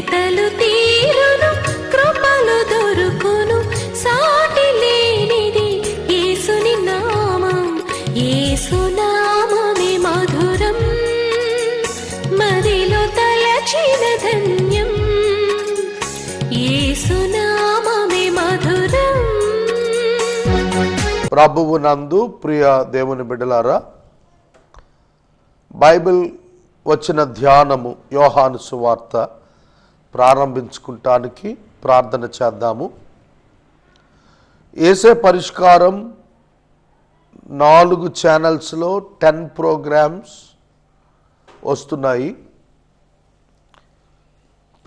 వెతలు తీరును కృపలు దొరుకును సాటి లేనిది యేసుని నామం యేసునామమే మధురం మదిలో తలచిన ధన్యం యేసునామమే మధురం. ప్రభువు నందు ప్రియ దేవుని బిడ్డలారా, బైబిల్ వచ్చిన ధ్యానము యోహాను సువార్త ప్రారంభించుకుంటానికి ప్రార్థన చేద్దాము. యేసే పరిష్కారం 4 ఛానల్స్లో 10 ప్రోగ్రామ్స్ వస్తున్నాయి.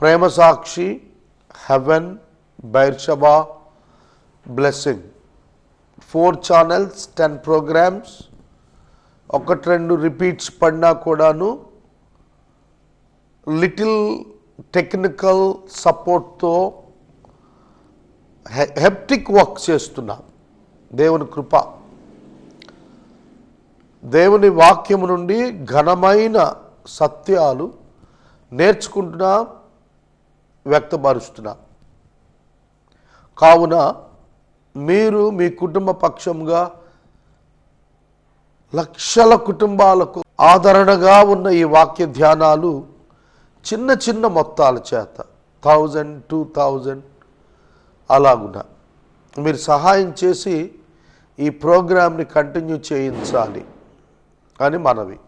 ప్రేమ సాక్షి, హెవెన్, బైర్షబా, బ్లెస్సింగ్ 4 ఛానల్స్ 10 ప్రోగ్రామ్స్. 1-2 రిపీట్స్ పడినా కూడాను లిటిల్ టెక్నికల్ సపోర్ట్తో హెప్టిక్ వర్క్ చేస్తున్నా. దేవుని కృప, దేవుని వాక్యము నుండి ఘనమైన సత్యాలు నేర్చుకుంటున్నా, వ్యక్తపరుస్తున్నా. కావున మీరు మీ కుటుంబ పక్షంగా లక్షల కుటుంబాలకు ఆదరణగా ఉన్న ఈ వాక్య ధ్యానాలు చిన్న చిన్న మొత్తాల చేత 1000, 2000 అలాగున మీరు సహాయం చేసి ఈ ప్రోగ్రామ్ని కంటిన్యూ చేయించాలి అని మనవి.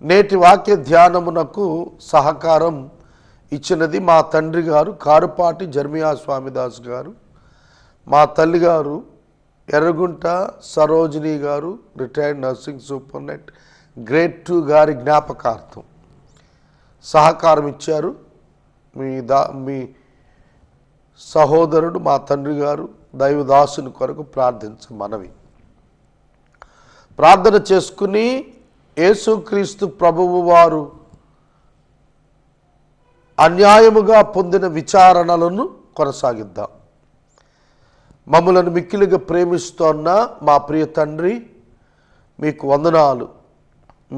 నేటి వాక్య ధ్యానమునకు సహకారం ఇచ్చినది మా తండ్రి గారు కారుపాటి జర్మియా స్వామిదాస్ గారు, మా తల్లిగారు ఎర్రగుంట సరోజిని గారు, రిటైర్డ్ నర్సింగ్ సూపరింటెండెంట్, గ్రేడ్ 2 గారి జ్ఞాపకార్థం సహకారం ఇచ్చారు. మీ సహోదరుడు మా తండ్రి గారు దైవదాసుని కొరకు ప్రార్థించమనవి. ప్రార్థన చేసుకుని యేసుక్రీస్తు ప్రభువు వారు అన్యాయముగా పొందిన విచారణలను కొనసాగిద్దాం. మమ్మలను మిక్కిలిగా ప్రేమిస్తోన్న మా ప్రియ తండ్రి, మీకు వందనాలు,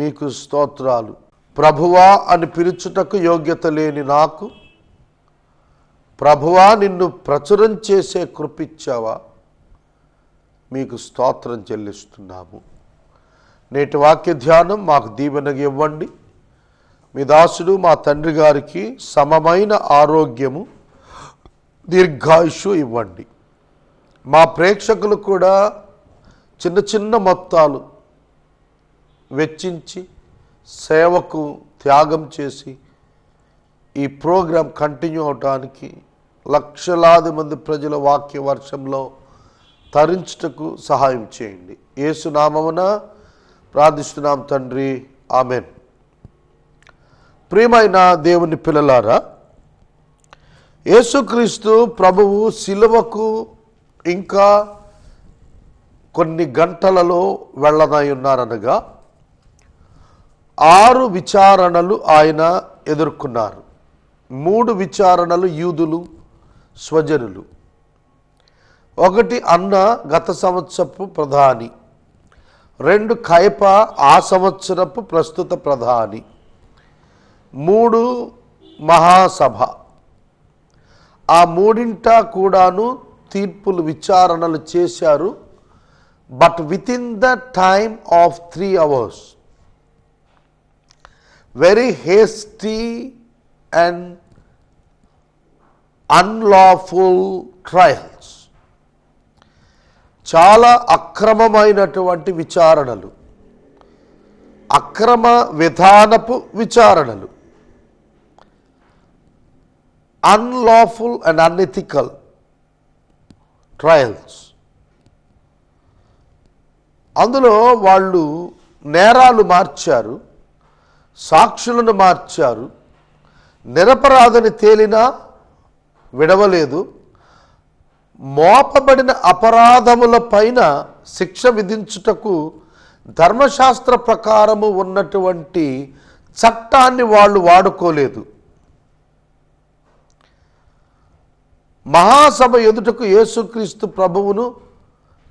మీకు స్తోత్రాలు. ప్రభువా అని పిలుచుటకు యోగ్యత లేని నాకు ప్రభువా నిన్ను ప్రచురం చేసే కృపిచ్చావా, మీకు స్తోత్రం చెల్లిస్తున్నాము. నేటి వాక్య ధ్యానం మాకు దీవెనగా ఇవ్వండి. మీ దాసుడు మా తండ్రి గారికి సమమైన ఆరోగ్యము, దీర్ఘాయుషు ఇవ్వండి. మా ప్రేక్షకులు కూడా చిన్న చిన్న మొత్తాలు వెచ్చించి సేవకు త్యాగం చేసి ఈ ప్రోగ్రాం కంటిన్యూ అవటానికి లక్షలాది మంది ప్రజల వాక్య వర్షంలో తరించుటకు సహాయం చేయండి. యేసు నామమున ప్రార్థిస్తున్నాం తండ్రి, ఆమెన్. ప్రియమైన దేవుని పిల్లలారా, యేసుక్రీస్తు ప్రభువు శిలువకు ఇంకా కొన్ని గంటలలో వెళ్ళనై ఉన్నారనగా 6 విచారణలు ఆయన ఎదుర్కొన్నారు. 3 విచారణలు యూదులు స్వజనులు, 1 అన్న గత సంవత్సరపు ప్రధాని, 2 కయప ఆ సంవత్సరపు ప్రస్తుత ప్రధాని, 3 మహాసభ. ఆ 3 కూడాను తీర్పులు విచారణలు చేశారు. But with in the time of 3 hours, very hasty and unlawful trials, చాలా అక్రమమైనటువంటి విచారణలు, అక్రమ విధానపు విచారణలు, unlawful and unethical trials. అందులో వాళ్ళు నేరాలు మార్చారు, సాక్షులను మార్చారు, నిరపరాధని తేలినా విడవలేదు, మోపబడిన అపరాధముల పైన శిక్ష విధించుటకు ధర్మశాస్త్ర ప్రకారము ఉన్నటువంటి చట్టాన్ని వాళ్ళు వాడుకోలేదు. మహాసభ ఎదుటకు యేసుక్రీస్తు ప్రభువును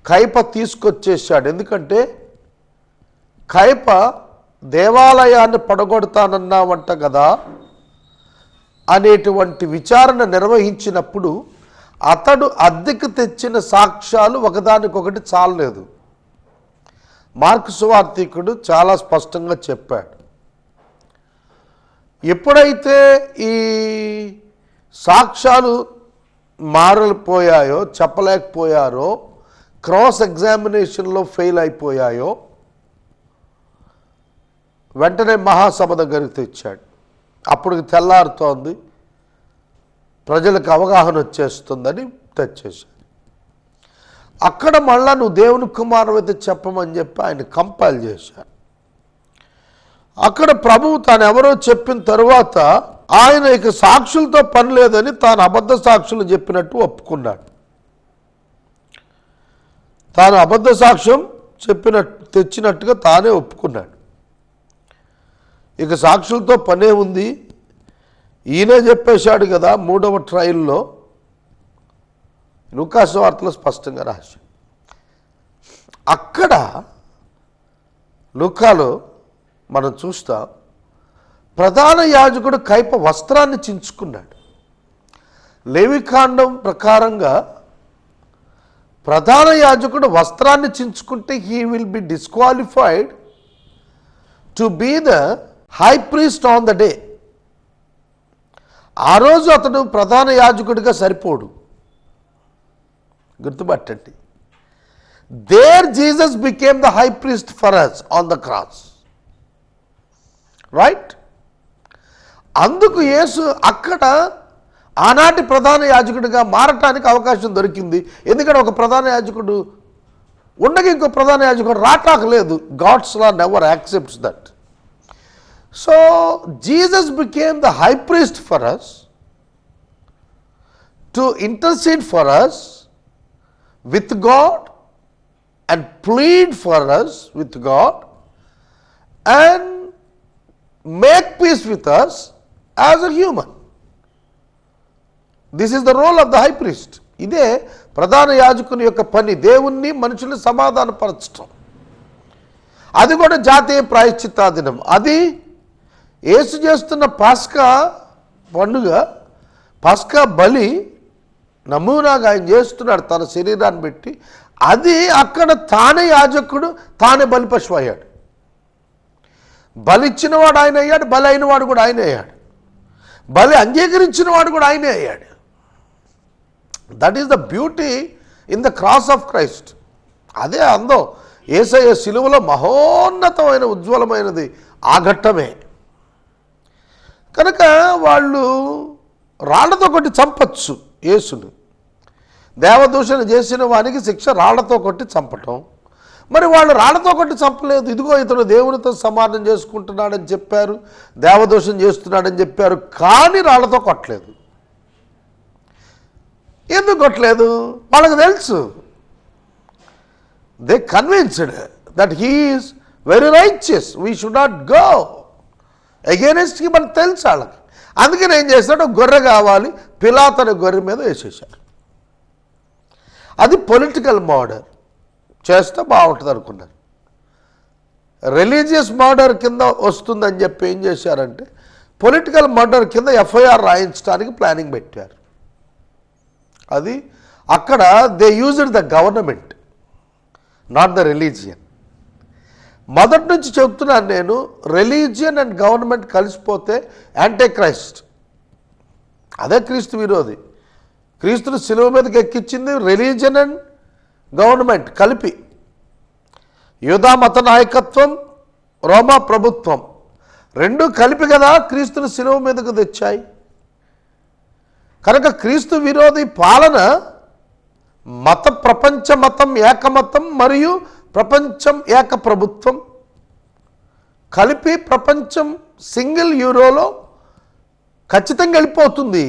కయప తీసుకొచ్చేశాడు. ఎందుకంటే కయప దేవాలయాన్ని పడగొడతానన్నావంట కదా, అనేటువంటి విచారణ నిర్వహించినప్పుడు అతడు అద్దెకు తెచ్చిన సాక్ష్యాలు ఒకదానికొకటి చాలలేదు. మార్కు సువార్తికుడు చాలా స్పష్టంగా చెప్పాడు. ఎప్పుడైతే ఈ సాక్ష్యాలు మారలిపోయాయో, చెప్పలేకపోయారో, క్రాస్ ఎగ్జామినేషన్లో ఫెయిల్ అయిపోయాయో, వెంటనే మహాసభ దగ్గరికి తెచ్చాడు. అప్పుడు తెల్లారుతోంది, ప్రజలకు అవగాహన వచ్చేస్తుందని తెచ్చేశాడు. అక్కడ మళ్ళా నువ్వు దేవుని కుమారుడైతే చెప్పమని చెప్పి ఆయన కంపైల్ చేశాడు. అక్కడ ప్రభువు తాను ఎవరో చెప్పిన తరువాత ఆయన ఇక సాక్షులతో పని లేదని తాను అబద్ధ సాక్షులు చెప్పినట్టు ఒప్పుకున్నాడు. తాను అబద్ధ సాక్ష్యం తెచ్చినట్టుగా తానే ఒప్పుకున్నాడు. ఇక సాక్షులతో పనే ఉంది, ఈయనే చెప్పేశాడు కదా. 3వ ట్రయల్లో లూకా సువార్తలో స్పష్టంగా రాశాడు. అక్కడ లూకాలో మనం చూస్తాం, ప్రధాన యాజకుడు కైప వస్త్రాన్ని చించుకున్నాడు. లేవికాండం ప్రకారంగా ప్రధాన యాజకుడు వస్త్రాన్ని చించుకుంటే he will be disqualified to be the high priest on the day. ఆ రోజు అతడు ప్రధాన యాజకుడిగా సరిపోడు. గుర్తుపట్టండి. There Jesus became the high priest for us on the cross, right? అందుకు యేసు అక్కడ ఆనాటి ప్రధాన యాజకుడిగా మారటానికి అవకాశం దొరికింది. ఎందుకంటే ఒక ప్రధాన యాజకుడు ఉండగా ఇంకో ప్రధాన యాజకుడు రాటాకలేదు. God's law never accepts that. So Jesus became the high priest for us to intercede for us with God and plead for us with God and make peace with us as a human. This is the role of the high priest. ఇదే ప్రధాన యాజకుని యొక్క పని, దేవుణ్ణి మనుషుల్ని సమాధానపరచడం. అది కూడా జాతీయ ప్రాయశ్చిత్త దినం. అది యేసు చేస్తున్న పాస్కా పండుగ, పాస్కా బలి నమూనాగా ఆయన చేస్తున్నాడు తన శరీరాన్ని పెట్టి. అది అక్కడ తానే యాజకుడు, తానే బలి పశువు అయ్యాడు. బలి ఇచ్చినవాడు ఆయన అయ్యాడు, బలి అయినవాడు కూడా ఆయనే అయ్యాడు, బలి అంగీకరించిన వాడు కూడా ఆయనే అయ్యాడు. That is the beauty in the cross of Christ. అదే అందం. యేసయ్య శిలువలో మహోన్నతమైన ఉజ్వలమైనది ఆ ఘట్టమే. కనుక వాళ్ళు రాళ్లతో కొట్టి చంపచ్చు యేసుని. దేవదూషణ చేసిన వానికి శిక్ష రాళ్లతో కొట్టి చంపటం. మరి వాళ్ళు రాళ్లతో కొట్టి చంపలేదు. ఇదిగో ఇతడు దేవునితో సమానం చేసుకుంటున్నాడని చెప్పారు, దేవదూషణ చేస్తున్నాడని చెప్పారు, కానీ రాళ్లతో కొట్టలేదు. ఎందుకు కొట్టలేదు? వాళ్ళకి తెలుసు. They convinced that he is very righteous, we should not go against him అని తెలుసు వాళ్ళకి. అందుకని ఏం చేస్తాడు, గొర్రె కావాలి, పిలాతు గొర్రె మీద వేసేసాడు. అది పొలిటికల్ మర్డర్ చేస్తే బాగుంటుంది అనుకున్నారు. రిలీజియస్ మర్డర్ కింద వస్తుందని చెప్పి ఏం చేశారంటే పొలిటికల్ మర్డర్ కింద ఎఫ్ఐఆర్ రాయించడానికి ప్లానింగ్ పెట్టారు. అది అక్కడ they used the government, not the religion. మొదటి నుంచి చెప్తున్నాను నేను, రిలీజియన్ అండ్ గవర్నమెంట్ కలిసిపోతే యాంటీ క్రైస్ట్. అదే క్రీస్తు విరోధి. క్రీస్తుని శిలువ మీదకి ఎక్కించింది రిలీజియన్ అండ్ గవర్నమెంట్ కలిపి. యూదా మత నాయకత్వం, రోమా ప్రభుత్వం రెండు కలిపి కదా క్రీస్తుని శిలువ మీదకు తెచ్చాయి. కనుక క్రీస్తు విరోధి పాలన మత, ప్రపంచ మతం ఏకమతం మరియు ప్రపంచం ఏక ప్రభుత్వం కలిపి ప్రపంచం సింగిల్ యూరోలో ఖచ్చితంగా వెళ్ళిపోతుంది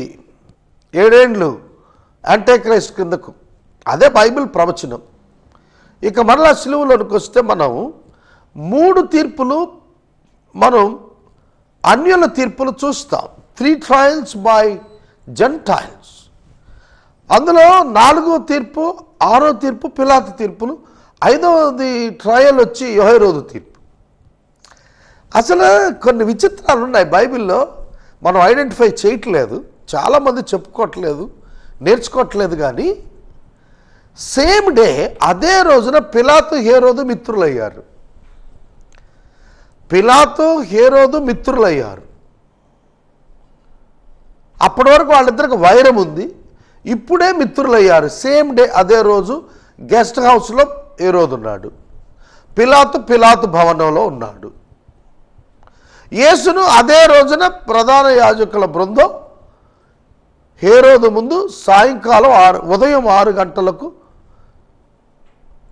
7 ఏండ్లు యాంటీ క్రైస్ట్ కిందకు. అదే బైబిల్ ప్రవచనం. ఇక మరలా సిలువలోనికి వస్తే మనం 3 తీర్పులు, మనం అన్యుల తీర్పులు చూస్తాం. 3 ట్రయల్స్ బై జెంటైల్స్. అందులో 4వ తీర్పు, 6వ తీర్పు పిలాతు తీర్పులు, 5వది ట్రయల్ వచ్చి యోహేరోదు తీర్పు. అసలు కొన్ని విచిత్రాలు ఉన్నాయి బైబిల్లో. మనం ఐడెంటిఫై చేయట్లేదు, చాలామంది చెప్పుకోవట్లేదు, నేర్చుకోవట్లేదు. కానీ సేమ్ డే అదే రోజున పిలాతు హేరోదు మిత్రులయ్యారు. పిలాతు హేరోదు మిత్రులయ్యారు. అప్పటి వరకు వాళ్ళిద్దరికి వైరం ఉంది, ఇప్పుడే మిత్రులయ్యారు. సేమ్ డే అదే రోజు గెస్ట్ హౌస్లో హేరోదు ఉన్నాడు, పిలాతు భవనంలో ఉన్నాడు. యేసును అదే రోజున ప్రధాన యాజకుల బృందం హేరోదు ముందు సాయంకాలం ఉదయం 6 గంటలకు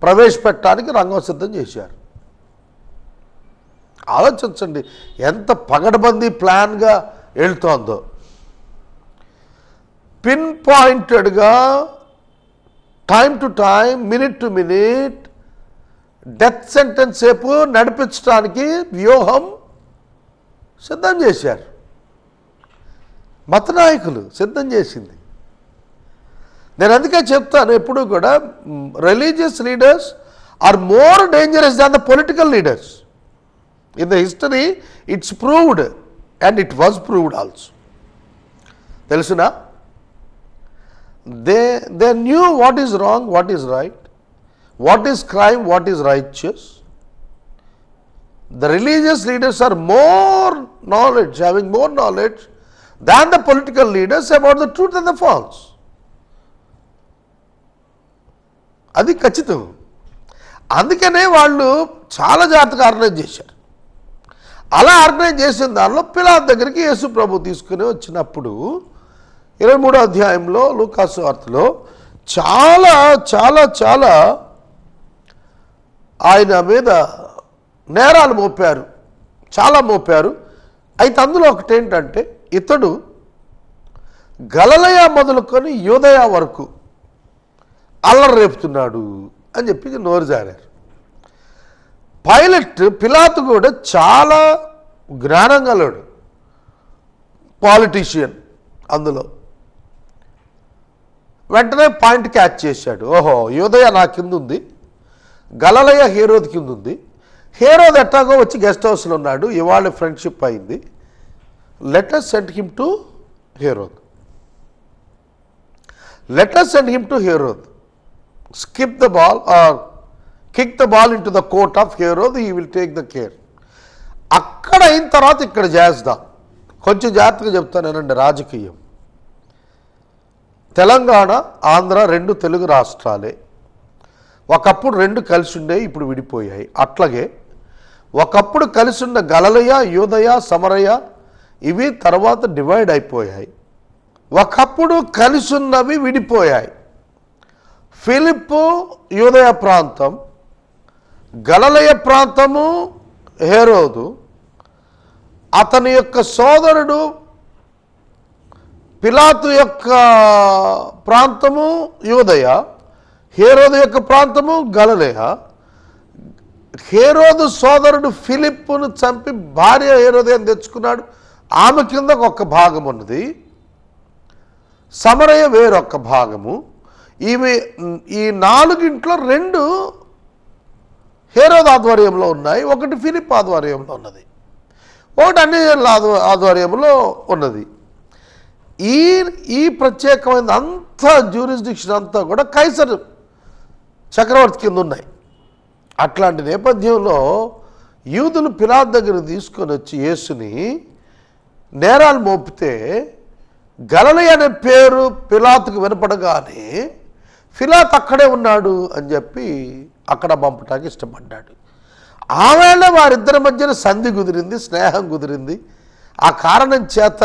ప్రవేశపెట్టడానికి రంగం సిద్ధం చేశారు. ఆలోచించండి ఎంత పగడబందీ ప్లాన్గా వెళ్తోందో. పిన్ పాయింటెడ్గా time to time, minute to minute death sentence సేపు నడిపించడానికి వ్యూహం సిద్ధం చేశారు. మత నాయకులు సిద్ధం చేసింది. నేను అందుకే చెప్తాను ఎప్పుడు కూడా, religious leaders are more dangerous than the political leaders. In the history it's proved and it was proved also. తెలుసునా? They knew what is wrong, what is right, what is crime, what is righteous. The religious leaders are more knowledge, having more knowledge than the political leaders about the truth and the false. అది ఖచ్చితం. అందుకనే వాళ్ళు చాలా జాగ్రత్తగా organise చేశారు. అలా organise చేసిన దానిలో పిలాతు దగ్గరికి యేసు ప్రభు తీసుకుని వచ్చినప్పుడు 23వ అధ్యాయంలో లూకాసు వార్తలో చాలా చాలా చాలా ఆయన మీద నేరాలు మోపారు, చాలా మోపారు. అయితే అందులో ఒకటి ఏంటంటే, ఇతడు గలిలయ మొదలుకొని యూదయ వరకు అల్లరి రేపుతున్నాడు అని చెప్పి నోరు జారారు. పిలాతు కూడా చాలా జ్ఞానం గలడు, పాలిటీషియన్. అందులో వెంటనే పాయింట్ క్యాచ్ చేశాడు. ఓహో, యూదయ నా కింద ఉంది, గలిలయ హేరోదు కింద ఉంది. హేరోదు ఎట్టాగో వచ్చి గెస్ట్ హౌస్లో ఉన్నాడు, ఇవాళ ఫ్రెండ్షిప్ అయింది. Let us send him to Herod. Let us send him to Herod. Skip the ball or kick the ball into the court of Herod. He will take the care. అక్కడ అయిన తర్వాత ఇక్కడ చేద్దాం. కొంచెం జాగ్రత్తగా చెప్తానేనండి. రాజకీయం, తెలంగాణ ఆంధ్ర 2 తెలుగు రాష్ట్రాలే. ఒకప్పుడు 2 కలిసి ఉండేవి, ఇప్పుడు విడిపోయాయి. అట్లాగే ఒకప్పుడు కలిసి ఉన్న గలిలయ, యూదయ, సమరయ ఇవి తర్వాత డివైడ్ అయిపోయాయి. ఒకప్పుడు కలిసి ఉన్నవి విడిపోయాయి. ఫిలిప్పు యూదయ ప్రాంతం, గలిలయ ప్రాంతము హేరోదు, అతని యొక్క సోదరుడు పిలాతు యొక్క ప్రాంతము యూదయ, హేరోదు యొక్క ప్రాంతము గలిలయ. హేరోదు సోదరుడు ఫిలిప్పును చంపి భార్య హేరోదేని తెచ్చుకున్నాడు, ఆమె కింద ఒక భాగం ఉన్నది. సమరయ వేరొక భాగము. ఈ 4 హేరోదు ఆధ్వర్యంలో ఉన్నాయి, ఒకటి ఫిలిప్ ఆధ్వర్యంలో ఉన్నది, ఒకటి అన్యజనుల ఆధ్వర్యంలో ఉన్నది. ఈ ప్రత్యేకమైన అంతా జ్యూరిస్డిక్షన్ అంతా కూడా కైసర్ చక్రవర్తి కింద ఉన్నాయి. అట్లాంటి నేపథ్యంలో యూదులు పిలాతు దగ్గర తీసుకొని వచ్చి యేసుని నేరాలు మోపితే, గలిలయ అనే పేరు పిలాతుకు వినపడగానే పిలాతు అక్కడే ఉన్నాడు అని చెప్పి అక్కడ పంపటానికి ఇష్టపడ్డాడు. ఆవేళ వారిద్దరి మధ్యన సంధి కుదిరింది, స్నేహం కుదిరింది. ఆ కారణం చేత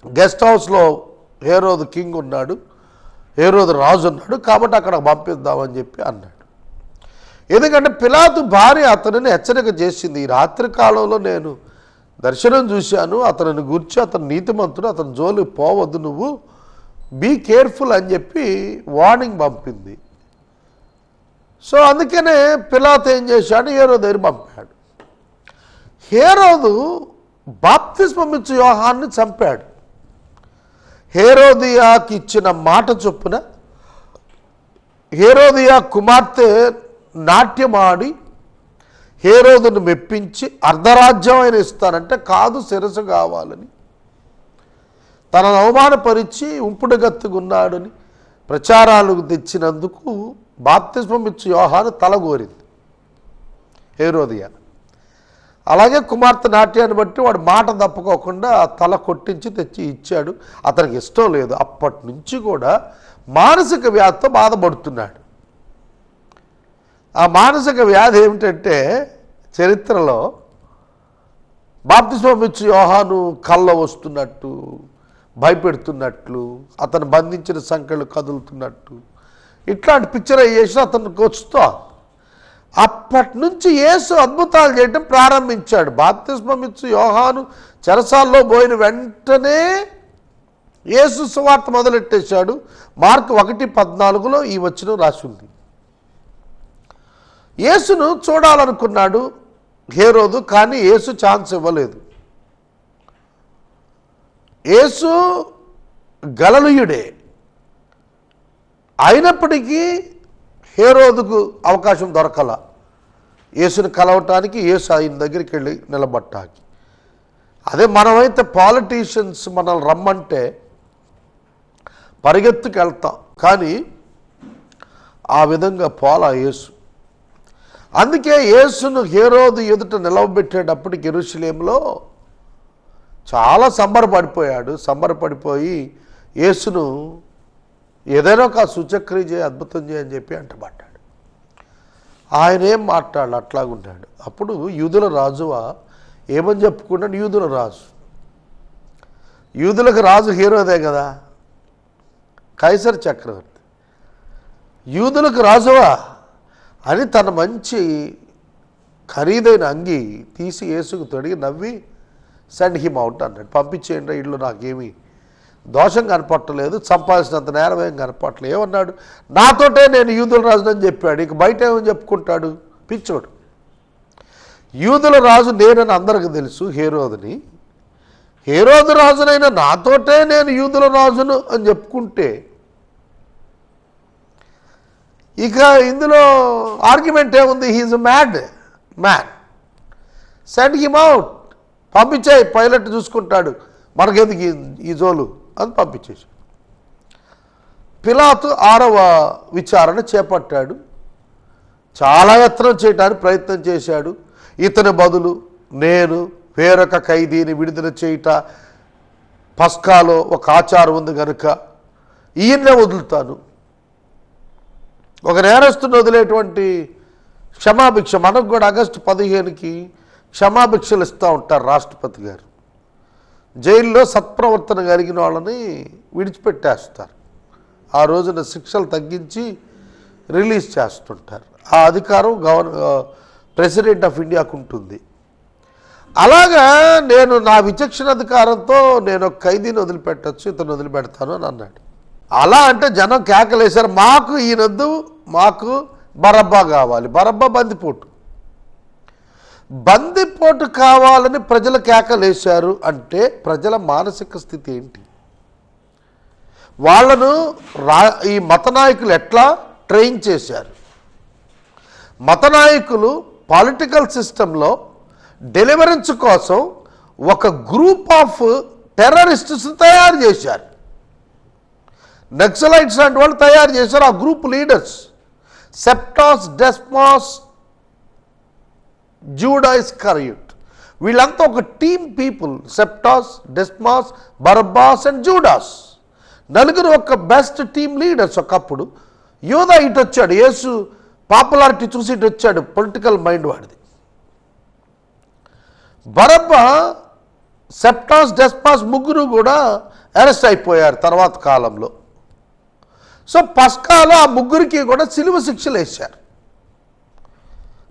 గెస్ట్ హౌస్లో హేరోదు కింగ్ ఉన్నాడు, హేరోదు రాజు ఉన్నాడు, కాబట్టి అక్కడ పంపిద్దామని చెప్పి అన్నాడు. ఎందుకంటే పిలాతు భార్య అతనిని హెచ్చరిక చేసింది, ఈ రాత్రి కాలంలో నేను దర్శనం చూశాను, అతనిని గురించి, అతను నీతిమంతుడు, అతని జోలికి పోవద్దు, నువ్వు బీ కేర్ఫుల్ అని చెప్పి వార్నింగ్ పంపింది. సో అందుకనే పిలాతు ఏం చేశాడు, హేరోదు దగ్గర పంపాడు. హేరోదు బాప్తిస్మం ఇచ్చే యోహాన్ని చంపాడు. హేరోదియాకి ఇచ్చిన మాట చొప్పున హేరోదియా కుమార్తె నాట్యమాడి హేరోదును మెప్పించి అర్ధరాజ్యం ఆయన ఇస్తానంటే, కాదు శిరస్సు కావాలని తనను అవమానపరిచి ఉంపుడుగత్తుకున్నాడని ప్రచారాలు తెచ్చినందుకు బాప్తిస్మం ఇచ్చి యోహాను తలగోరింది హేరోదియ. అలాగే కుమార్తె నాట్యాన్ని బట్టి వాడు మాట తప్పుకోకుండా ఆ తల కొట్టించి తెచ్చి ఇచ్చాడు. అతనికి ఇష్టం లేదు. అప్పటి నుంచి కూడా మానసిక వ్యాధితో బాధపడుతున్నాడు. ఆ మానసిక వ్యాధి ఏమిటంటే చరిత్రలో బాప్తిస్మం ఇచ్చి యోహాను కళ్ళ వస్తున్నట్టు, భయపెడుతున్నట్లు, అతను బంధించిన సంఖ్యలు కదులుతున్నట్టు, ఇట్లాంటి పిక్చరైజేషన్ అతనికి వస్తూ అప్పటి నుంచి యేసు అద్భుతాలు చేయడం ప్రారంభించాడు. బాప్తిస్మం ఇచ్చి యోహాను చెరసాల్లో పోయిన వెంటనే యేసు సువార్త మొదలెట్టేశాడు. మార్కు 1:14 ఈ వచనం రాసి ఉంది. యేసును చూడాలనుకున్నాడు హేరోదు, కానీ యేసు ఛాన్స్ ఇవ్వలేదు. యేసు గలిలయుడే అయినప్పటికీ హేరోదుకు అవకాశం దొరకల యేసుని కలవటానికి, యేసు ఆయన దగ్గరికి వెళ్ళి నిలబట్టాకి. అదే మనమైతే పాలిటీషియన్స్ మనల్ని రమ్మంటే పరిగెత్తుకు వెళ్తాం, కానీ ఆ విధంగా పోలా యేసు. అందుకే యేసును హేరోదు ఎదుట నిలవబెట్టేటప్పటికి యెరూషలేములో చాలా సంబరపడిపోయాడు. సంబరపడిపోయి యేసును ఏదైనా ఒక సూచక్రియ చేయి, అద్భుతం చేయని చెప్పి అంటబడ్డాడు. ఆయన ఏం మాట్లాడాలి, అట్లాగున్నాడు. అప్పుడు యూదుల రాజువా ఏమని చెప్పుకున్నాడు? యూదుల రాజు. యూదులకు రాజు హేరోదే కదా, కైసర్ చక్రవర్తి. యూదులకు రాజువా అని తన మంచి ఖరీదైన అంగి తీసి యేసుకు తొడిగి నవ్వి సెండ్ హిమ్ అవుట్ అన్నాడు. పంపించేయండి, ఇళ్ళు నాకేమీ దోషం కనపట్టలేదు, సంపాదించినంత నేరం ఏం కనపట్టలేదు. ఏమన్నాడు? నాతోటే నేను యూదుల రాజునని చెప్పాడు. ఇక బయట ఏమని చెప్పుకుంటాడు? పిచ్చోడు. యూదుల రాజు నేనని అందరికి తెలుసు, హేరోదుని. హేరోదు రాజునైనా నాతోటే నేను యూదుల రాజును అని చెప్పుకుంటే ఇక ఇందులో ఆర్గ్యుమెంట్ ఏముంది? He is a mad man. Send him out, పంపించాయి, పైలట్ చూసుకుంటాడు, మనకెందుకు ఈ జోలు అని పంపించేసి. పిలాతు 6వ విచారణ చేపట్టాడు. చాలా యత్నం చేయడానికి ప్రయత్నం చేశాడు. ఇతని బదులు నేను వేరొక ఖైదీని విడుదల చేయుట పస్కాలో ఒక ఆచారం ఉంది కనుక ఈయన్నే వదులుతాను. ఒక నేరస్తుని వదిలేటువంటి క్షమాభిక్ష, మనకు కూడా ఆగస్టు 15కి క్షమాభిక్షలు ఇస్తూ ఉంటారు రాష్ట్రపతి గారు. జైల్లో సత్ప్రవర్తన కలిగిన వాళ్ళని విడిచిపెట్టేస్తారు. ఆ రోజున శిక్షలు తగ్గించి రిలీజ్ చేస్తుంటారు. ఆ అధికారం ప్రెసిడెంట్ ఆఫ్ ఇండియాకు ఉంటుంది. అలాగా నేను నా విచక్షణ అధికారంతో నేను ఒక ఖైదీని వదిలిపెట్టచ్చు, ఇతను వదిలిపెడతాను అని అన్నాడు. అలా అంటే జనం కేకలేశారు, మాకు ఈయనొద్దు, మాకు బరబ్బా కావాలి. బరబ్బా బందిపోటు కావాలని ప్రజలు కేకలేశారు అంటే ప్రజల మానసిక స్థితి ఏంటి? వాళ్ళను ఈ మత నాయకులు ఎట్లా ట్రైన్ చేశారు? మత నాయకులు పొలిటికల్ సిస్టంలో డెలివరెన్స్ కోసం ఒక గ్రూప్ ఆఫ్ టెర్రరిస్ట్స్ తయారు చేశారు. నక్సలైట్స్ లాంటి వాళ్ళు తయారు చేశారు. ఆ గ్రూప్ లీడర్స్ సెప్టాస్, డెస్మాస్, జూడా ఇస్కరియోట్, వీళ్ళంతా ఒక టీమ్ పీపుల్. సెప్టాస్, డెస్మాస్, బరబ్బాస్ అండ్ జూడాస్, నలుగురు ఒక బెస్ట్ టీమ్ లీడర్స్. ఒకప్పుడు యోధా ఇటు వచ్చాడు, యేసు పాపులారిటీ చూసి ఇటు వచ్చాడు, పొలిటికల్ మైండ్ వాడిది. బరబ్బా, సెప్టాస్, డెస్మాస్ ముగ్గురు కూడా అరెస్ట్ అయిపోయారు తర్వాత కాలంలో. సో పస్కాలో ఆ ముగ్గురికి కూడా సిలువ శిక్షలు వేశారు.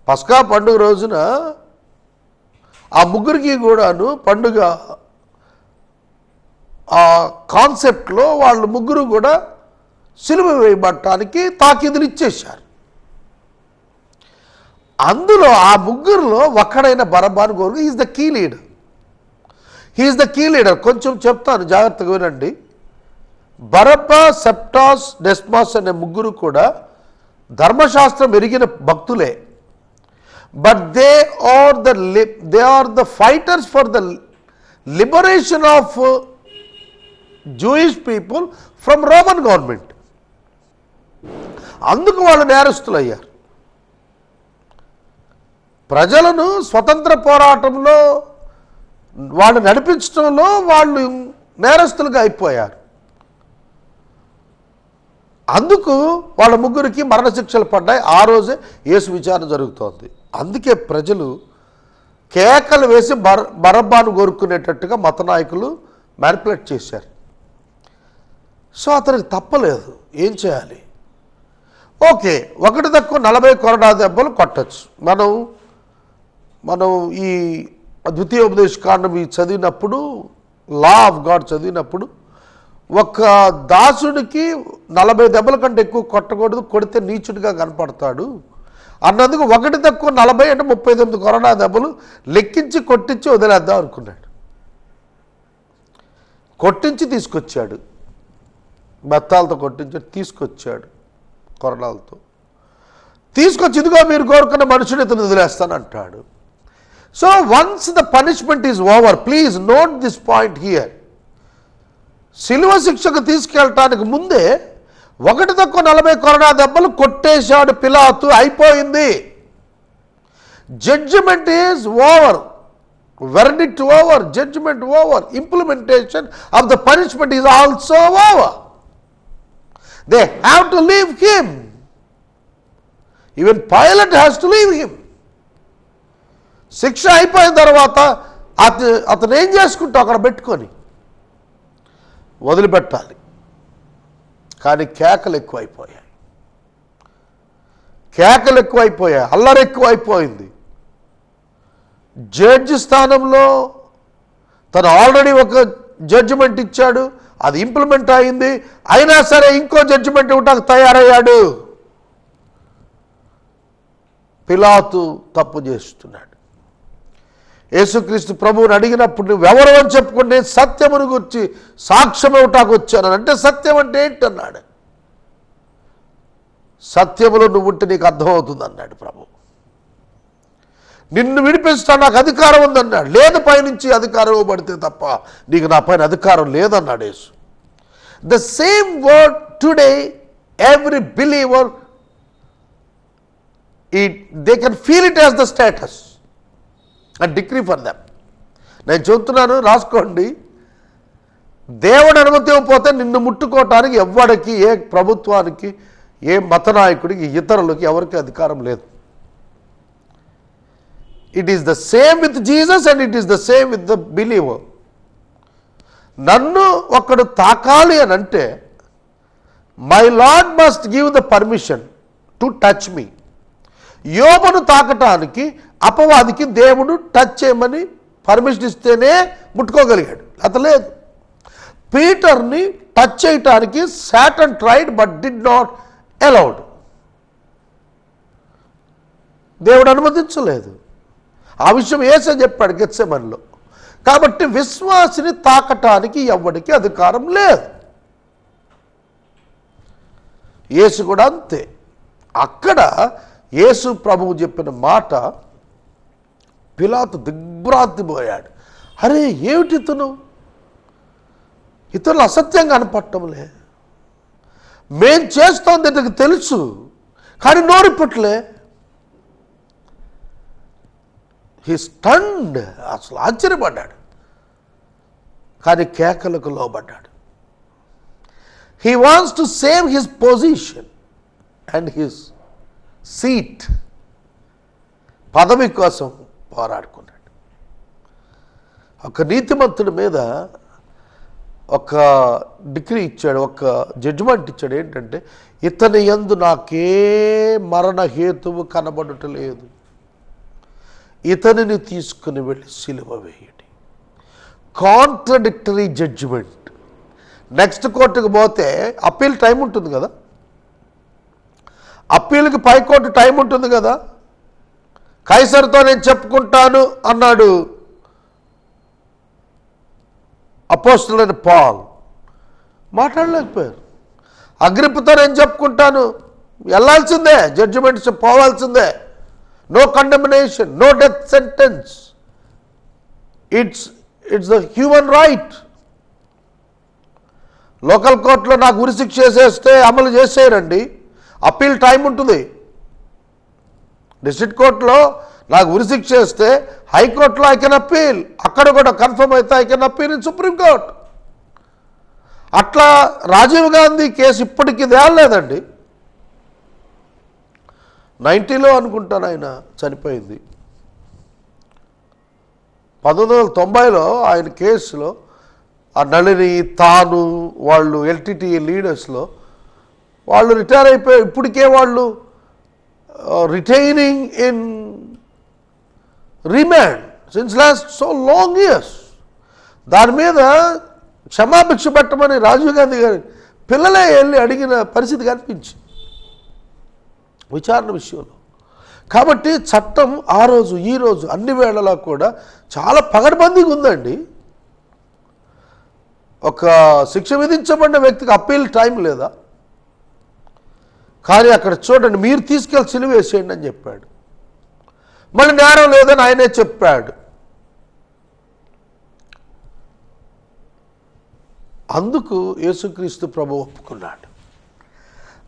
పస్కా పండుగ రోజున ఆ ముగ్గురికి కూడాను పండుగ ఆ కాన్సెప్ట్లో వాళ్ళు ముగ్గురు కూడా సిలువ వేయబడటానికి తాకీదులు ఇచ్చేశారు. అందులో ఆ ముగ్గురులో ఒక్కడైన బరబ్బాను గోరు is the key leader. He is the key leader. కొంచెం చెప్తాను, జాగ్రత్తగా వినండి. బరబ్బా, సెప్టాస్, డెస్మాస్ అనే ముగ్గురు కూడా ధర్మశాస్త్రం ఎరిగిన భక్తులే. But they are the fighters for the liberation of Jewish people from Roman government. అందుకు వాళ్ళు నేరస్తులు అయ్యారు. ప్రజలను స్వతంత్ర పోరాటంలో వాళ్ళు నడిపించడంలో వాళ్ళు నేరస్తులుగా అయిపోయారు. అందుకు వాళ్ళ ముగ్గురికి మరణశిక్షలు పడ్డాయి. ఆ రోజే యేసు విచారణ జరుగుతోంది. అందుకే ప్రజలు కేకలు వేసి బరబ్బాను కోరుకునేటట్టుగా మత నాయకులు మ్యానిపులేట్ చేశారు. సో అతనికి తప్పలేదు, ఏం చేయాలి? ఓకే, ఒకటి తక్కువ 40 కొరడా దెబ్బలు కొట్టచ్చు. మనం ఈ ద్వితీయోపదేశకాండం చదివినప్పుడు, లా ఆఫ్ గాడ్ చదివినప్పుడు, ఒక దాసుడికి 40 దెబ్బల కంటే ఎక్కువ కొట్టకూడదు, కొడితే నీచుడిగా కనపడతాడు అన్నందుకు ఒకటి తక్కువ 40 అంటే 38 కొరడా దెబ్బలు లెక్కించి కొట్టించి వదిలేద్దాం అనుకున్నాడు. కొట్టించి తీసుకొచ్చాడు, బెత్తాలతో కొట్టించి తీసుకొచ్చాడు, కొరడాలతో తీసుకొచ్చి, ఇదిగో మీరు కోరుకున్న మనుషుని ఇతను వదిలేస్తానంటాడు. So once the punishment is over, please note this point here, శిలువ శిక్షకు తీసుకెళ్ళటానికి ముందే ఒకటి తక్కువ 40 కొరడా దెబ్బలు కొట్టేశాడు పిలాతు, అయిపోయింది. Judgement is over, verdict over, judgement over, implementation of the punishment is also over. They have to leave him, even Pilate has to leave him. శిక్ష అయిపోయిన తర్వాత అతను ఏం చేసుకుంటావు అక్కడ పెట్టుకొని వదిలిపెట్టాలి. కానీ కేకలు ఎక్కువైపోయాయి, అల్లరి ఎక్కువైపోయింది. జడ్జి స్థానంలో తను ఆల్రెడీ ఒక జడ్జిమెంట్ ఇచ్చాడు, అది ఇంప్లిమెంట్ అయింది, అయినా సరే ఇంకో జడ్జిమెంట్ ఇవ్వడానికి తయారయ్యాడు. పిలాతు తప్పు చేస్తున్నాడు. యేసుక్రీస్తు ప్రభువుని అడిగినప్పుడు నువ్వెవరు అని చెప్పుకుని నేను సత్యమును గురించి సాక్ష్యం ఇవ్వటానికి వచ్చాను అంటే, సత్యం అంటే ఏంటన్నాడు. సత్యములో నువ్వు ఉంటే నీకు అర్థమవుతుంది అన్నాడు ప్రభు. నిన్ను విడిపించడానికి నాకు అధికారం ఉందన్నాడు. లేదు, పైనుంచి అధికారం ఇవ్వబడితే తప్ప నీకు నా పైన అధికారం లేదన్నాడు యేసు. The same word today every believer they can feel it as the status and degree for them. నేను చెబుతున్నాను, రాసుకోండి. దేవుడు అనుమతి ఇవ్వకపోతే నిన్ను ముట్టుకోవటానికి ఎవ్వడికి, ఏ ప్రభుత్వానికి, ఏ మత నాయకుడికి, ఇతరులకి ఎవరికి అధికారం లేదు. It is the same with Jesus and it is the same with the believer. నన్ను ఒకడు తాకాలి అని అంటే my lord must give the permission to touch me. యోబును తాకటానికి అపవాదికి దేవుడు టచ్ చేయమని పర్మిషన్ ఇస్తేనే ముట్టుకోగలిగాడు, అతలేదు. పీటర్ని టచ్ చేయటానికి Satan tried but did not allowed. దేవుడు అనుమతించలేదు. ఆ విషయం యేసే చెప్పాడు గెత్సెమనీలో. కాబట్టి విశ్వాసిని తాకటానికి ఎవ్వడికి అధికారం లేదు. యేసు కూడా అంతే. అక్కడ యేసు ప్రభువు చెప్పిన మాట పిలాతు దిగ్భ్రాంతిపోయాడు. అరే ఏమిటి ఇతరులు అసత్యంగా కనపడటంలే, మేం చేస్తోంది ఇతనికి తెలుసు కానీ నోరిప్పట్లే. హీ స్టన్డ్, అసలు ఆశ్చర్యపడ్డాడు. కానీ కేకలకు లోబడ్డాడు. He wants to save his position and his seat. పదవి కోసం పోరాడుకున్నాడు. ఒక నీతిమంతుడి మీద ఒక డిగ్రీ ఇచ్చాడు, ఒక జడ్జిమెంట్ ఇచ్చాడు. ఏంటంటే, ఇతని యందు నాకే మరణ హేతువు కనబడటలేదు, ఇతనిని తీసుకుని వెళ్ళి సిలువ వేయండి. Contradictory judgement. నెక్స్ట్ కోర్టుకు పోతే అప్పీల్ టైం ఉంటుంది కదా, అప్పీల్కి పైకోర్టు టైం ఉంటుంది కదా. కైసర్తో నేను చెప్పుకుంటాను అన్నాడు అపోస్తలుడైన పౌలు. మాట్లాడలేకపోయారు. అగ్రిప్పతో నేను చెప్పుకుంటాను, వెళ్ళాల్సిందే, జడ్జిమెంట్స్ పోవాల్సిందే. No condemnation, no death sentence, it's the human right. Local కోర్టులో నాకు ఉరిశిక్ష చేసేస్తే అమలు చేసేయరండి, అప్పీల్ టైం ఉంటుంది. డిస్ట్రిక్ట్ కోర్టులో నాకు ఉరిశిక్ష చేస్తే హైకోర్టులో ఐ కెన్ అప్పీల్, అక్కడ కూడా కన్ఫర్మ్ అయితే I can appeal in supreme court. అట్లా రాజీవ్ గాంధీ కేసు ఇప్పటికీ తేలలేదండి. 90లో అనుకుంటాను ఆయన చనిపోయింది. 1990లో ఆయన కేసులో ఆ నళిని తాను వాళ్ళు ఎల్టీటీ లీడర్స్లో వాళ్ళు రిటైర్ అయిపోయి ఇప్పటికే వాళ్ళు retaining in remand since last so long years. దాని మీద క్షమాభిక్ష పెట్టమని రాజీవ్ గాంధీ గారి పిల్లలే వెళ్ళి అడిగిన పరిస్థితి కనిపించింది విచారణ విషయంలో. కాబట్టి చట్టం ఆ రోజు ఈ రోజు అన్ని వేళలా కూడా చాలా పగడ్బందీగా ఉందండి. ఒక శిక్ష విధించబడిన వ్యక్తికి అప్పీల్ టైం లేదా? కానీ అక్కడ చూడండి, మీరు తీసుకెళ్ళి సిలువ వేసేయండి అని చెప్పాడు. మళ్ళీ నేరం లేదని ఆయనే చెప్పాడు. అందుకు యేసుక్రీస్తు ప్రభు ఒప్పుకున్నాడు.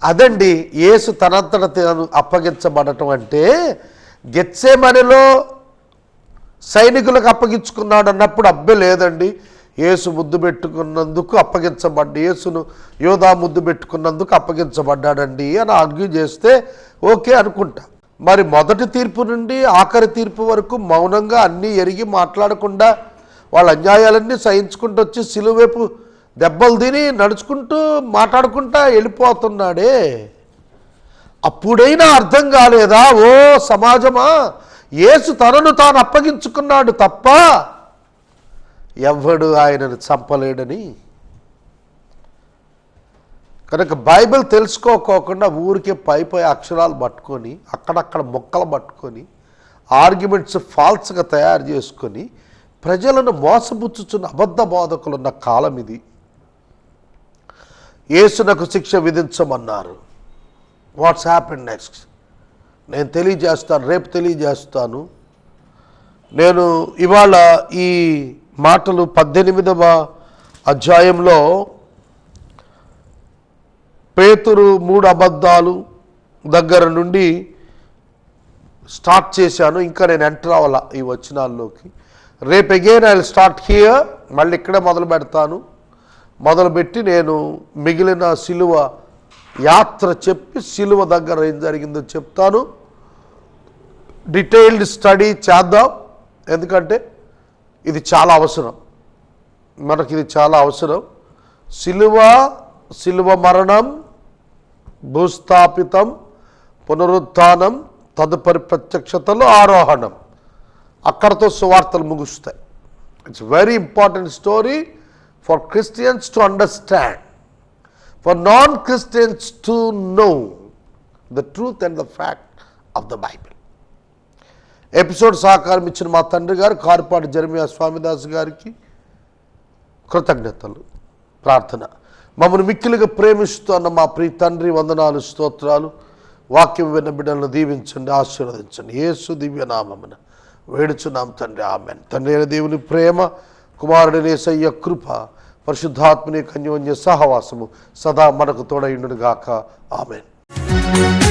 అదండి యేసు తనంతట తాను అప్పగించబడటం అంటే. గెత్సేమనిలో సైనికులకు అప్పగించుకున్నాడు అన్నప్పుడు అబ్బే లేదండి, యేసు ముద్దు పెట్టుకున్నందుకు అప్పగించబడ్డా, యేసును యోధా ముద్దు పెట్టుకున్నందుకు అప్పగించబడ్డాడండి అని ఆర్గ్యూ చేస్తే ఓకే అనుకుంటా. మరి మొదటి తీర్పు నుండి ఆఖరి తీర్పు వరకు మౌనంగా అన్నీ ఎరిగి మాట్లాడకుండా వాళ్ళ అన్యాయాలన్నీ సహించుకుంటూ వచ్చి సిలువ వైపు దెబ్బలు తిని నడుచుకుంటూ మాట్లాడుకుంటా వెళ్ళిపోతున్నాడే. అప్పుడైనా అర్థం కాలేదా ఓ సమాజమా, యేసు తనను తాను అప్పగించుకున్నాడు తప్ప ఎవ్వడు ఆయనను చంపలేడని. కనుక బైబిల్ తెలుసుకోకుండా ఊరికే పై అక్షరాలు పట్టుకొని అక్కడక్కడ మొక్కలు పట్టుకొని ఆర్గ్యుమెంట్స్ ఫాల్స్గా తయారు చేసుకొని ప్రజలను మోసపుచ్చుచున్న అబద్ధ బోధకులున్న కాలం ఇది. యేసునకు శిక్ష విధించమన్నారు. వాట్స్ హ్యాపెన్ నెక్స్ట్ నేను తెలియజేస్తాను, రేపు తెలియజేస్తాను. నేను ఇవాళ ఈ మాటలు 18వ అధ్యాయంలో పేతురు 3 అబద్ధాలు దగ్గర నుండి స్టార్ట్ చేశాను. ఇంకా నేను ఎంటర్ అవ్వాల ఈ వచనాల్లోకి. రేపు again I will start here. మళ్ళీ ఇక్కడే మొదలు పెడతాను. మొదలుపెట్టి నేను మిగిలిన సిలువ యాత్ర చెప్పి సిలువ దగ్గర ఏం జరిగిందో చెప్తాను. డీటెయిల్డ్ స్టడీ చేద్దాం, ఎందుకంటే ఇది చాలా అవసరం మనకి. ఇది చాలా అవసరం. సిలువ మరణం, భూస్థాపితం, పునరుత్థానం, తదుపరి ప్రత్యక్షతలో ఆరోహణం, అక్కడతో సువార్తలు ముగుస్తాయి. It's very important story for Christians to understand, for non Christians to know the truth and the fact of the Bible. Episode సహకారం ఇచ్చిన మా తండ్రి గారు కారుపాటి జెరమియా స్వామిదాస్ గారికి కృతజ్ఞతలు, ప్రార్థన. మమ్మల్ని మిక్కిలిగా ప్రేమిస్తున్న మా ప్రియ తండ్రి వందనాలు, స్తోత్రాలు. వాక్యం విన్న బిడ్డలను దీవించండి, ఆశీర్వదించండి. యేసు దివ్య నామమున వేడుచున్నాం తండ్రి, ఆమేన్. తండ్రి అయిన దేవుని ప్రేమ, కుమారుడైన యేసయ్య కృప, పరిశుద్ధాత్మని అన్యోన్య సహవాసము సదా మనకు తోడైండును గాక. ఆమేన్.